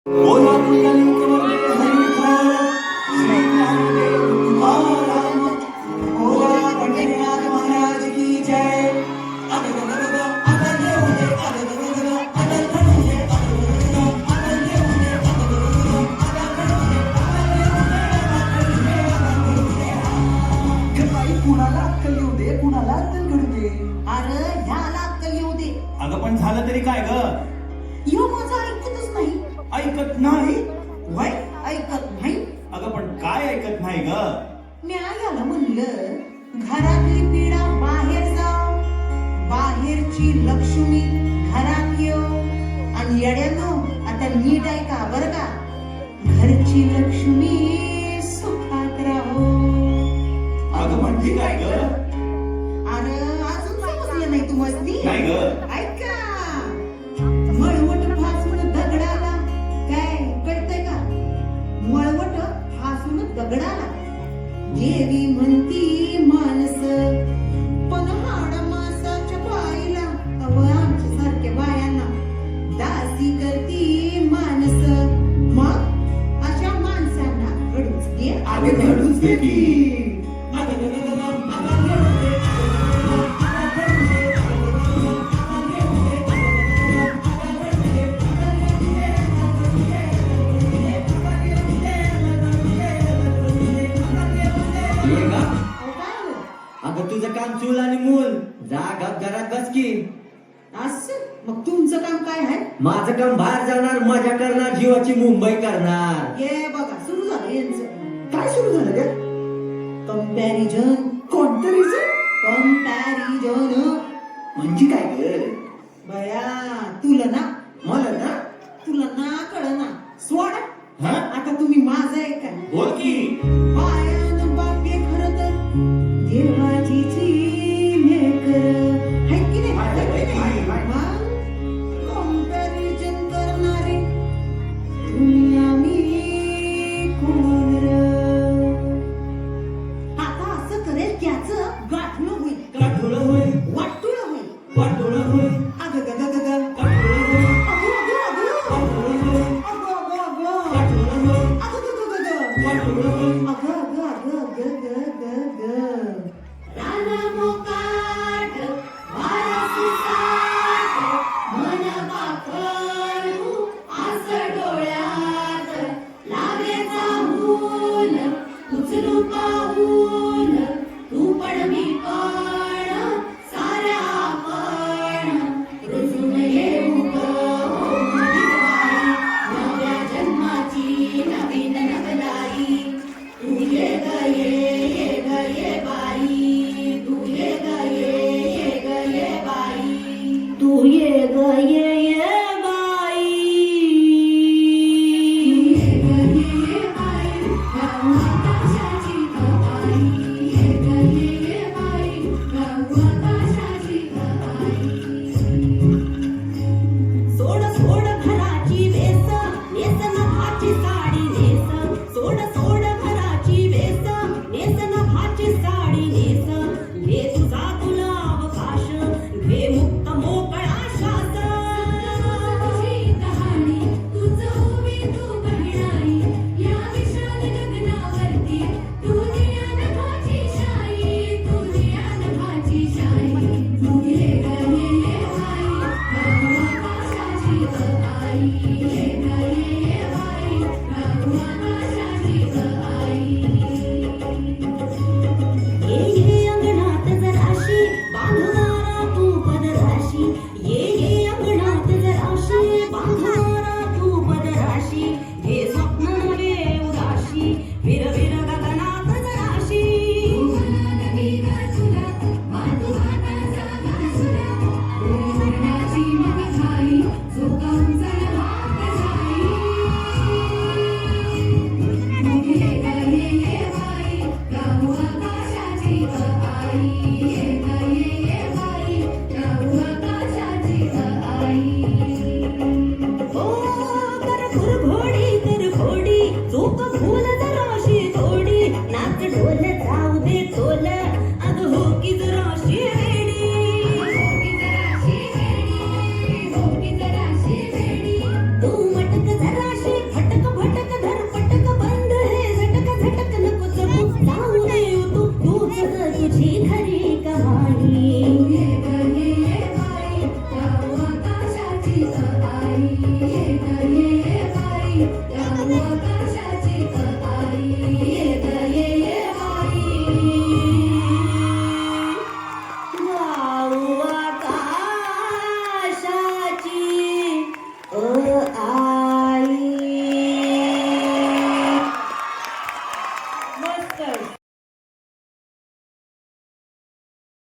बोला कलियुग वरदे हरिविठ्ठल श्री ज्ञानदेव तुकाराम बोला पंढरीनाथ महाराज की जय. अगगगगग अगल येऊ दे अगगगगग अगल घडू दे अगगगगग अगल येऊ दे अगगगगग अगल घडू दे बाई कुणाला अक्कल येऊ दे कुणाला अक्कल घडू दे. अरे ह्याला अक्कल येऊ दे. अगं पण झालं तरी काय ग. ह्यो माझं ऐकतच नाही. ऐकत नाही. वय ऐकत नाही. अगं पण काय ऐकत नाही ग. मी याला म्हणलं घरातली पिढा बाहेर जाव, बाहेरची लक्ष्मी घरात येऊ. आणि येड्यानो आता नीट ऐका बरं का, घरची लक्ष्मी सुखात राहो. अगं म्हणजे काय ग. अरे अजून समजलं नाही तू मस्ती. नाही ग. ऐका मळवट फासून दगडाला, काय कळतंय का, मळवट फासून दगडाला देवी म्हणती माणस, पण हाड मासाच्या बाईला अव आमच्या सारख्या बायांना दासी करती माणस. मग अशा माणसांना घडूच दे. अगं घडूच दे की. अगं तुझं काम चूल आणि मूल जा घरात बस की. असं मग तुमचं काम काय आहे. माझं काम बाहेर जाणार, मजा करणार, जीवाची मुंबई करणार. हे बघा सुरू झालं यांचं. काय सुरू झालं का. कंपॅरिझन. कोणतं रिझन. कंपॅरिझन म्हणजे काय ग. बया तुला ना, मला ना. तुला ना कळना. सोड हा? आता तुम्ही माझं आहे का. बोल की. बायानं बापे खरं तर देवाची लेकर है की नाही. कंपॅरिझन करणारे तुम्ही आम्ही कोण र. आता असं करेल त्याचं गाठणं होईल, काठोळं होईल, वाटुळं होईल. वाटोळं होईल, अगं ग ग ग ग. काठोळं होईल, अगं अगं अगं. काठोळं होईल, अगं अगं अगं. काठोळं होईल, अगं ग ग ग ग. वाटोळं होईल. अगं अगं अगं ग ग ग ग. राना मोकाट वारा सुसाट मन पाखरू आस डोळ्यात लागे चाहून उचलू पाहून तू पण मी पण साऱ्या आपण रुजून येऊ ग बाई नव्या जन्माची नवीन नवलाई. तू ये ग ये ग ये बाई, तू ये ग ये बाई, तू ये ग ये बाई. ये ग ये बाई गाऊ आकाशाची गबाई. ये ग ये बाई गाऊ आकाशाची गबाई. सोड सोड घराची वेस, नेस नभाची साडी नेस. सोड सोड घराची वेस, नेस नभाची साडी नेस. घे तुझा तुला अवकाश, घे मुक्त मोकळा श्वास. कहाणी तुझं उभी तू बहिणाई, या विशाल गगनावरती तुझी अनभाची शाई, तुझी अनभाची शाई. तू ये ग ये बाई गाऊ आकाशाची गबाई. ये ग ये बाई गाऊ आकाशाची गबाई. ये अंगणात जराशी बांधणारा तू पदराशी. ये अंगणात जराशी बांधणारा तू पदराशी. हे स्वप्न नवे उदाशी विर विर गगनात जराशी. मग शेखर